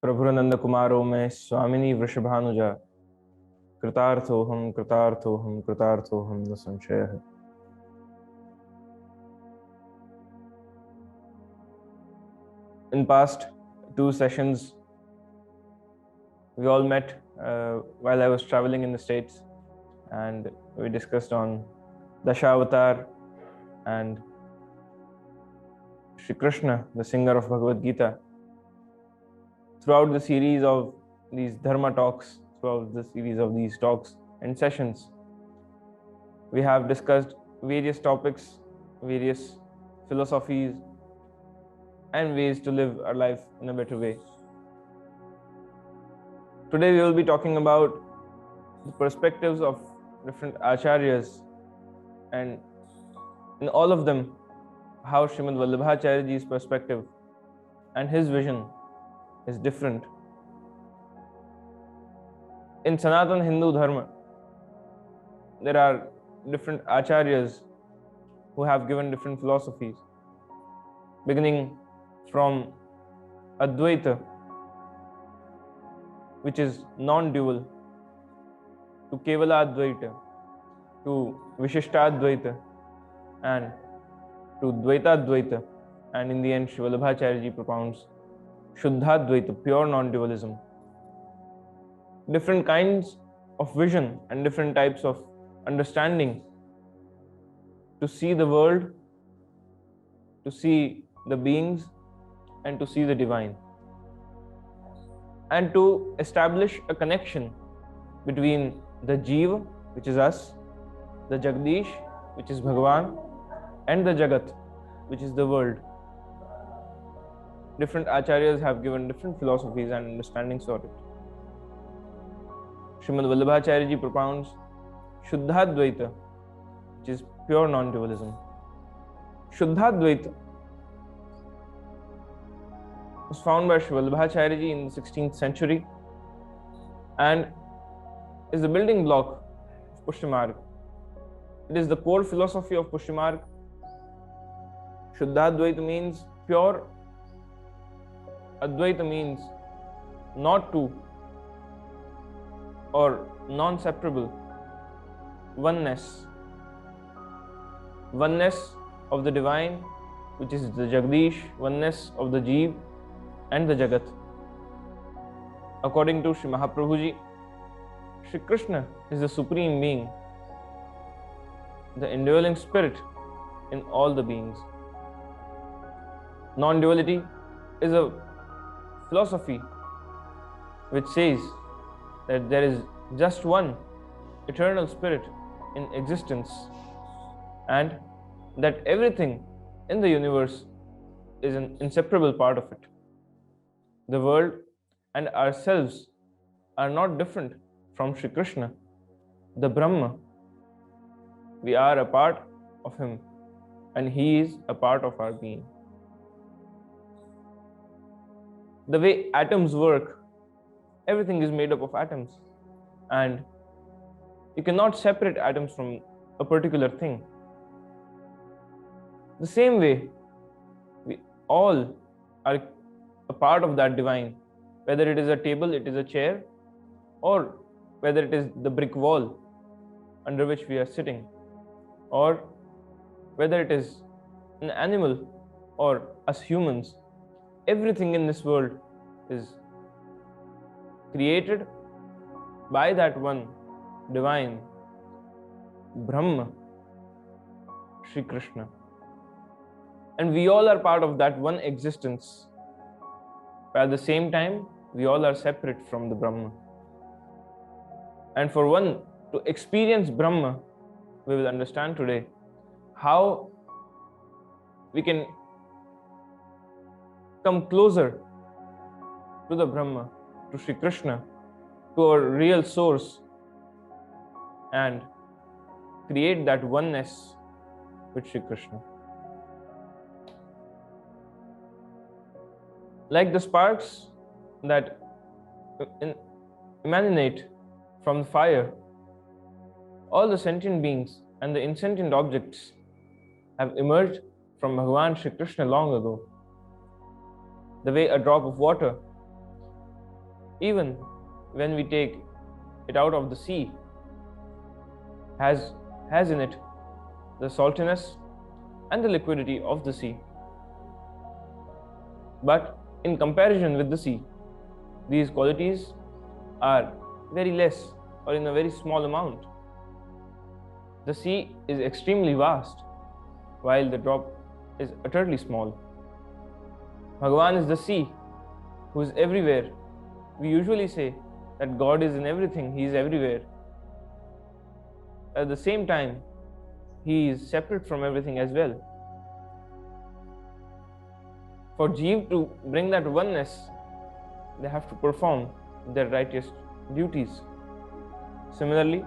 प्रभुरनंदकुमारो में स्वामिनी वृषभानुजा कृतार्थोहम कृतार्थोहम कृतार्थोहम न संशयः। In past two sessions, we all met while I was traveling in the States, and we discussed on Dashavatar and Shri Krishna, the singer of Bhagavad Gita. Throughout the series of these Dharma talks, throughout the series of these talks and sessions, we have discussed various topics, various philosophies, and ways to live our life in a better way. Today we will be talking about the perspectives of different acharyas, and in all of them, how Srimad Vallabhacharyaji's perspective and his vision is different. In Sanatana Hindu Dharma, there are different acharyas who have given different philosophies, beginning from Advaita, which is non-dual, to Kevala Advaita, to Vishishta Advaita, and to Dvaita Advaita, and in the end, Sri Vallabhacharyaji propounds Shuddhdvet, pure non-dualism. Different kinds of vision and different types of understanding to see the world, to see the beings, and to see the divine, and to establish a connection between the Jiva, which is us, the Jagdish, which is Bhagavan, and the Jagat, which is the world. Different acharyas have given different philosophies and understandings of it. Srimad Vallabhacharyaji propounds Shuddhdvet, which is pure non-dualism. Shuddhdvet was found by Sri Vallabhacharyaji in the 16th century and is the building block of Pushtimarg. It is the core philosophy of Pushtimarg. Shuddhdvet means pure, Advaita means not two or non-separable, oneness. Oneness of the divine, which is the Jagdish, oneness of the Jeev and the Jagat. According to Sri Mahaprabhuji, Shri Krishna is the supreme being, the indwelling spirit in all the beings. Non-duality is a philosophy which says that there is just one eternal spirit in existence, and that everything in the universe is an inseparable part of it. The world and ourselves are not different from Shri Krishna, the Brahma. We are a part of him, and he is a part of our being. The way atoms work, everything is made up of atoms, and you cannot separate atoms from a particular thing. The same way, we all are a part of that divine, whether it is a table, it is a chair, or whether it is the brick wall under which we are sitting, or whether it is an animal or us humans. Everything in this world is created by that one divine Brahma, Shri Krishna. And we all are part of that one existence, but at the same time, we all are separate from the Brahma. And for one to experience Brahma, we will understand today how we can come closer to the Brahma, to Shri Krishna, to our real source, and create that oneness with Shri Krishna. Like the sparks that emanate from the fire, all the sentient beings and the insentient objects have emerged from Bhagavan Shri Krishna long ago. The way a drop of water even when we take it out of the sea, has in it the saltiness and the liquidity of the sea. But in comparison with the sea, these qualities are very less or in a very small amount. The sea is extremely vast, while the drop is utterly small. Bhagavan is the sea, who is everywhere. We usually say that God is in everything, He is everywhere. At the same time, He is separate from everything as well. For Jeev to bring that oneness, they have to perform their righteous duties. Similarly,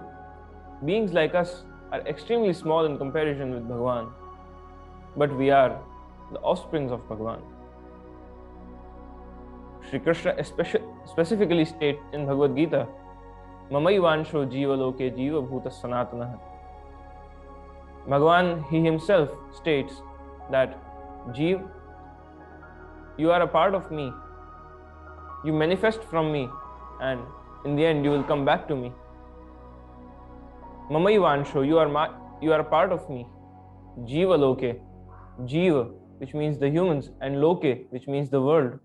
beings like us are extremely small in comparison with Bhagavan, but we are the offsprings of Bhagavan. Shri Krishna specifically states in Bhagavad Gita, Mamayvansho Jiva Loke Jiva Bhuta Sanatanah. Bhagavan, He Himself states that Jeev, you are a part of me. You manifest from me, and in the end you will come back to me. Mamayvansho, you are a part of me. Jiva Loke, Jiva, which means the humans, and Loke, which means the world.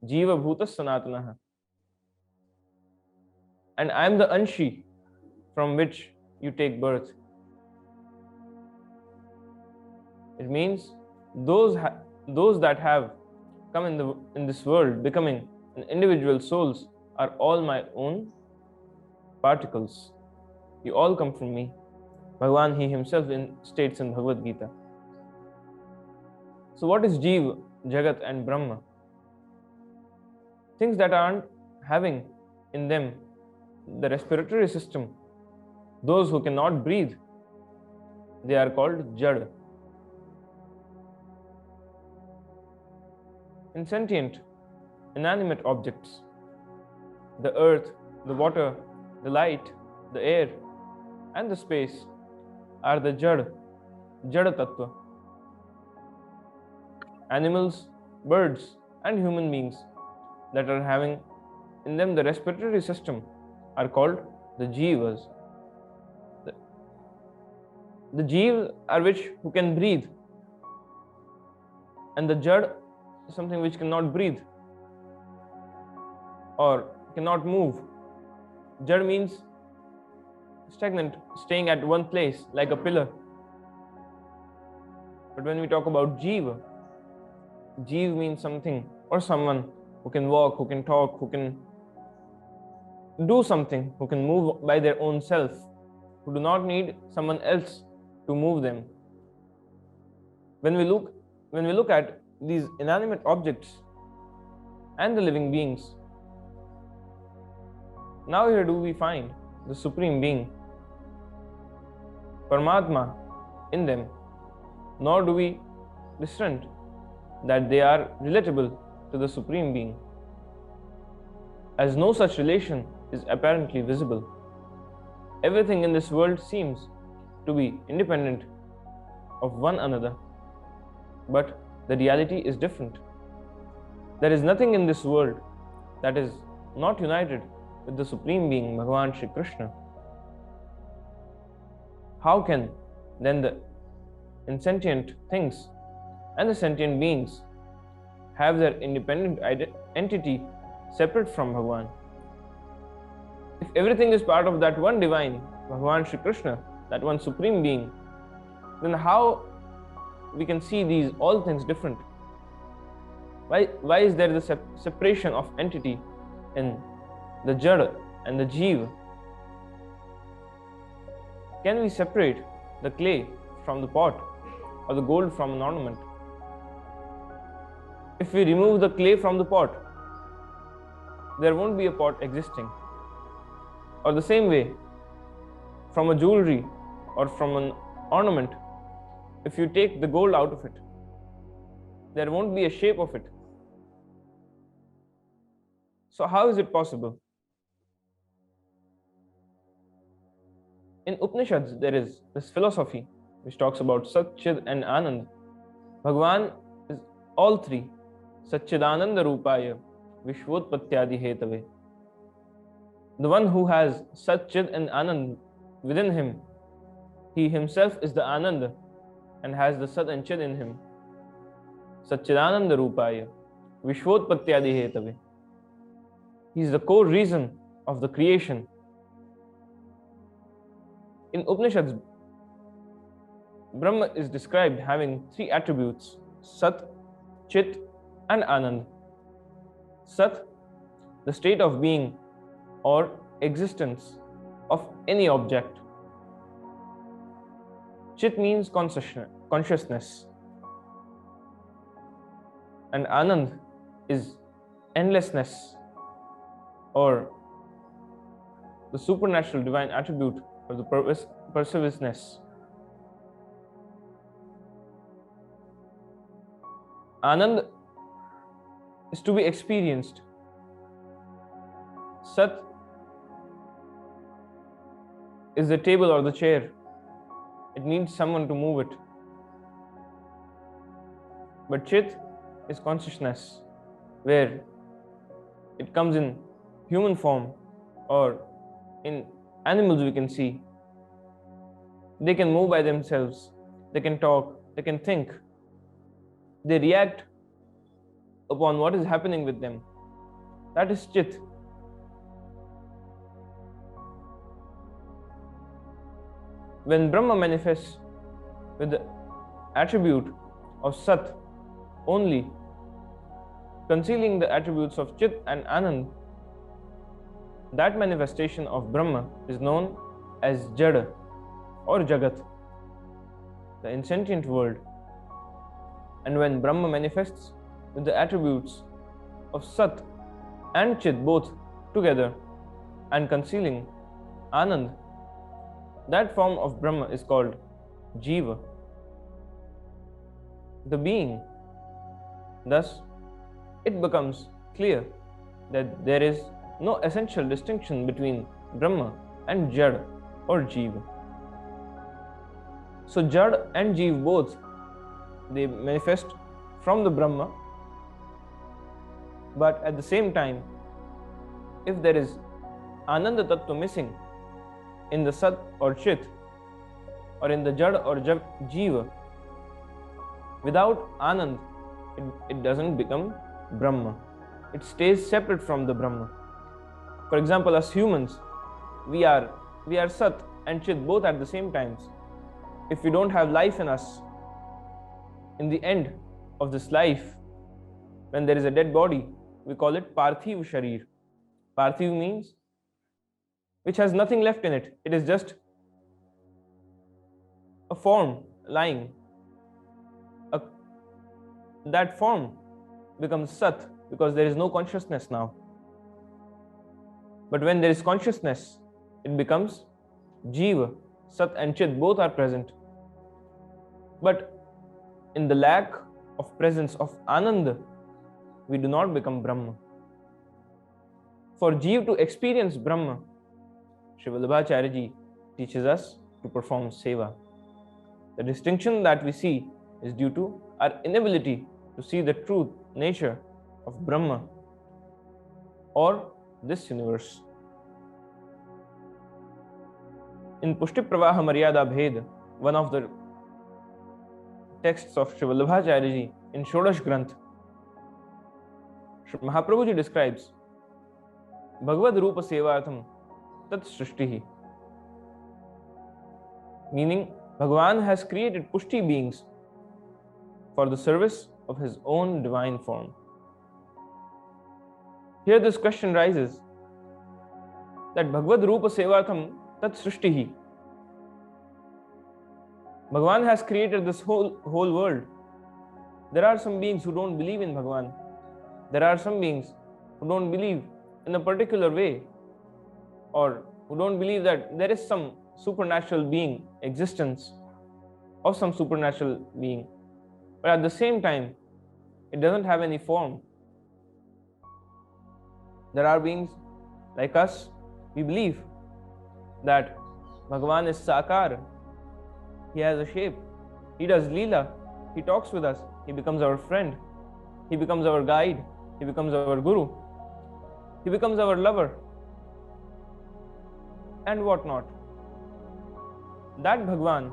Jiva Bhuta Sanatanaha. And I am the Anshi from which you take birth. It means those that have come in this world, becoming an individual souls, are all my own particles. You all come from me. Bhagavan, He Himself states in Bhagavad Gita. So what is Jeev, Jagat and Brahma? Things that aren't having in them the respiratory system, those who cannot breathe, they are called Jad. Insentient, inanimate objects, the earth, the water, the light, the air, and the space are the Jada Tattva. Animals, birds, and human beings that are having in them the respiratory system are called the Jivas. The Jeev are who can breathe, and the Jad is something which cannot breathe or cannot move. Jad means stagnant, staying at one place like a pillar. But when we talk about Jeev, Jeev means something or someone who can walk, who can talk, who can do something, who can move by their own self, who do not need someone else to move them. When we look at these inanimate objects and the living beings, now here do we find the Supreme Being, Paramatma, in them, nor do we discern that they are relatable to the Supreme Being, as no such relation is apparently visible. Everything in this world seems to be independent of one another, but the reality is different. There is nothing in this world that is not united with the Supreme Being, Bhagavan Shri Krishna. How can then the insentient things and the sentient beings have their independent entity separate from Bhagavan? If everything is part of that one divine, Bhagavan Shri Krishna, that one Supreme Being, then how we can see these all things different? Why is there the separation of entity in the Jada and the Jeev? Can we separate the clay from the pot or the gold from an ornament? If we remove the clay from the pot, there won't be a pot existing. Or the same way, from a jewelry or from an ornament, if you take the gold out of it, there won't be a shape of it. So how is it possible? In Upanishads, there is this philosophy which talks about Sat, Chid and Anand. Bhagavan is all three. Satchidananda Rupaya, Vishvotpatyadi hetave. The one who has Sat, Chit and Anand within him, he himself is the Anand and has the Sat and Chit in him. Satchidananda Rupaya, Vishvotpatyadi hetave. He is the core reason of the creation. In Upanishads, Brahma is described having three attributes: Sat, Chit and Anand. Sat, the state of being or existence of any object. Chit means consciousness. And Anand is endlessness or the supernatural divine attribute or the pervasiveness. Anand is to be experienced. Sat is the table or the chair. It needs someone to move it. But Chit is consciousness, where it comes in human form or in animals we can see. They can move by themselves, they can talk, they can think. They react upon what is happening with them. That is Chit. When Brahma manifests with the attribute of Sat only, concealing the attributes of Chit and Anand, that manifestation of Brahma is known as Jada or Jagat, the insentient world. And when Brahma manifests with the attributes of Sat and Chit both together and concealing Anand, that form of Brahma is called Jiva, the being. Thus, it becomes clear that there is no essential distinction between Brahma and Jad or Jiva. So Jad and Jiva both, they manifest from the Brahma, but at the same time, if there is Ananda Tattva missing in the Sat or Chit or in the Jad or Jiva, without Anand, it doesn't become Brahma. It stays separate from the Brahma. For example, as humans, we are Sat and Chit both at the same times. If we don't have life in us, in the end of this life, when there is a dead body, we call it Parthiv Sharir. Parthiv means which has nothing left in it. It is just a form lying. That form becomes Sat because there is no consciousness now. But when there is consciousness, it becomes Jiva. Sat and Chit both are present. But in the lack of presence of Ananda, we do not become Brahma. For Jiva to experience Brahma, Sri Vallabhacharya teaches us to perform seva. The distinction that we see is due to our inability to see the true nature of Brahma or this universe. In Pushti Pravaha Maryada Bhed, one of the texts of Sri Vallabhacharya in Shodash Granth, Sri Mahaprabhuji describes Bhagavad Rupa Sevartham Tat Srishtihi, meaning Bhagavan has created Pushti beings for the service of his own divine form. Here this question rises that Bhagavad Rupa Sevartham Tat Srishtihi, Bhagavan has created this whole world. There are some beings who don't believe in Bhagavan. There are some beings who don't believe in a particular way, or who don't believe that there is some supernatural being, existence of some supernatural being. But at the same time, it doesn't have any form. There are beings like us, we believe that Bhagavan is Sakar. He has a shape. He does Leela. He talks with us. He becomes our friend. He becomes our guide. He becomes our Guru. He becomes our lover and whatnot. That Bhagwan,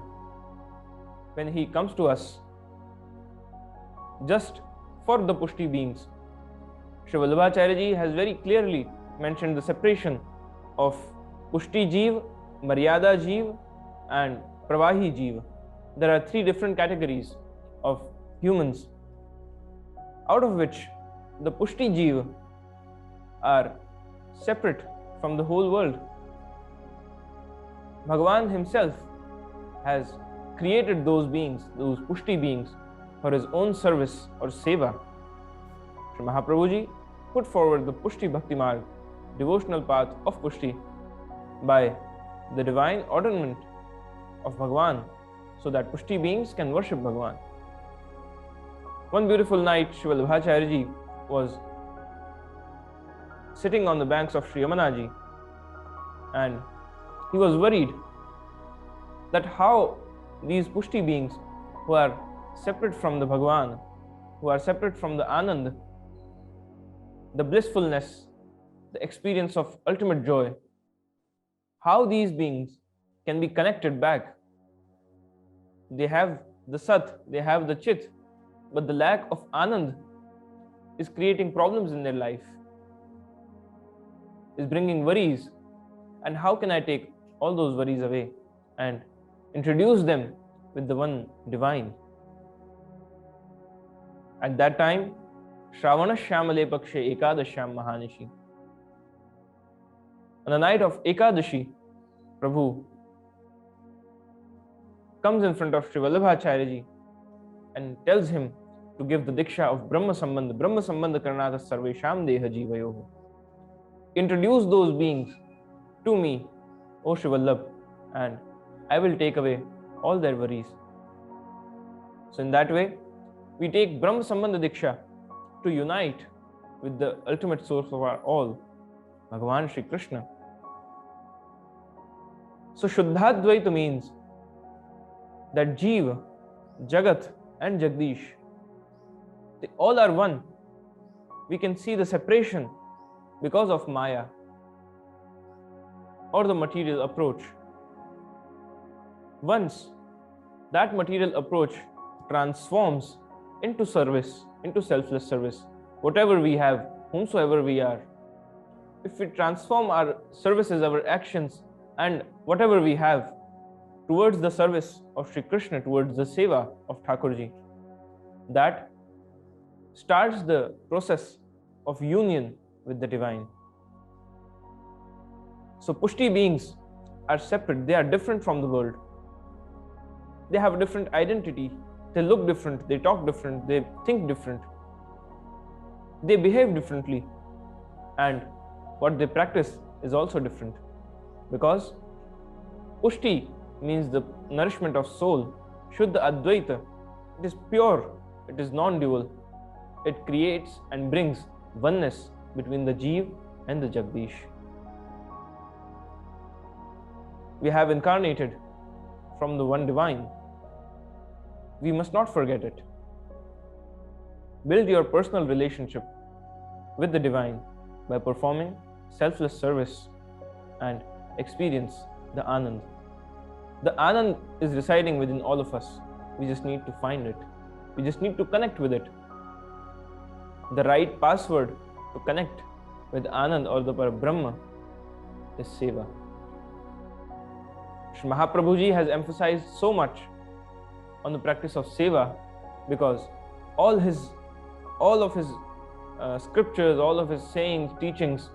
when he comes to us just for the Pushti beings, Sri Vallabhacharya ji has very clearly mentioned the separation of Pushti Jeev, Maryada Jeev and Pravahi Jeev. There are three different categories of humans, out of which the Pushti Jeev are separate from the whole world. Bhagavan himself has created those beings, those Pushti beings, for his own service or seva. Sri Mahaprabhuji put forward the Pushti Bhakti Marg, devotional path of Pushti, by the divine ornament of Bhagavan, so that Pushti beings can worship Bhagavan. One beautiful night, Sri Vallabhacharya ji was sitting on the banks of Sri Yamuna, and he was worried that how these Pushti beings who are separate from the Bhagavan, who are separate from the Anand, the blissfulness, the experience of ultimate joy, how these beings can be connected back. They have the Sat, they have the Chit, but the lack of Anand is creating problems in their life, is bringing worries. And how can I take all those worries away and introduce them with the one divine? At that time, Shravana Shyamale Pakshe Ekadashyam Mahanishi. On the night of Ekadashi, Prabhu comes in front of Sri Vallabhacharya ji and tells him to give the Diksha of Brahma Sambandha Karnata Sarvesham Deha Jivayoho. Introduce those beings to me, O Sri Vallabh, and I will take away all their worries. So in that way, we take Brahma Sambandha Diksha to unite with the ultimate source of our all, Bhagavan Shri Krishna. So Shuddhdvet means that Jeev, Jagat and Jagdish, they all are one. We can see the separation because of Maya or the material approach. Once that material approach transforms into service, into selfless service, whatever we have, whomsoever we are, if we transform our services, our actions and whatever we have towards the service of Sri Krishna, towards the seva of Thakurji, that starts the process of union with the divine. So Pushti beings are separate, they are different from the world. They have a different identity, they look different, they talk different, they think different, they behave differently, and what they practice is also different. Because Pushti means the nourishment of soul, Shuddha Advaita, it is pure, it is non-dual, it creates and brings oneness between the Jeev and the Jagdish. We have incarnated from the one divine. We must not forget it. Build your personal relationship with the divine by performing selfless service and experience the Anand. The Anand is residing within all of us. We just need to find it. We just need to connect with it. The right password to connect with Anand or the Parabrahma is Seva. Sri Mahaprabhuji has emphasized so much on the practice of Seva because all of his scriptures, all of his sayings, teachings,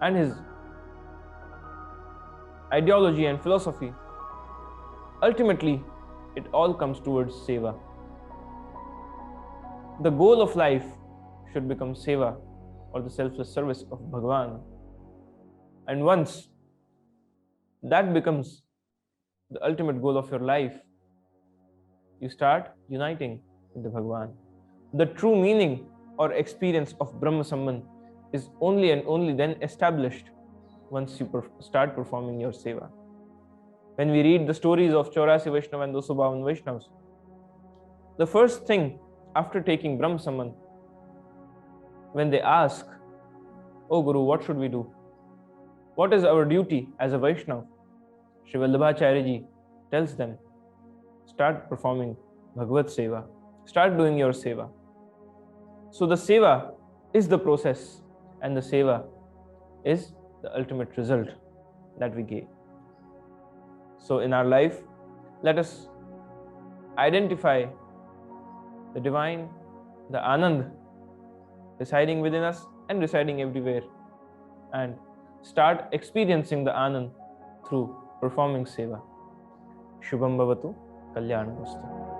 and his ideology and philosophy, ultimately, it all comes towards Seva. The goal of life should become Seva, or the selfless service of Bhagavan. And once that becomes the ultimate goal of your life, you start uniting with the Bhagavan. The true meaning or experience of Brahma Sambandh is only and only then established once you start performing your Seva. When we read the stories of 84 Vaishnava and 252 Vaishnavas, the first thing after taking Brahma Sambandh, when they ask, "Oh Guru, what should we do? What is our duty as a Vaishnav?" Sri Vallabhacharya ji tells them, start performing Bhagavad Seva. Start doing your Seva. So the Seva is the process, and the Seva is the ultimate result that we gain. So in our life, let us identify the divine, the Anand residing within us and residing everywhere, and start experiencing the Anand through performing Seva. Shubham Bhavatu, Kalyanam Vastu.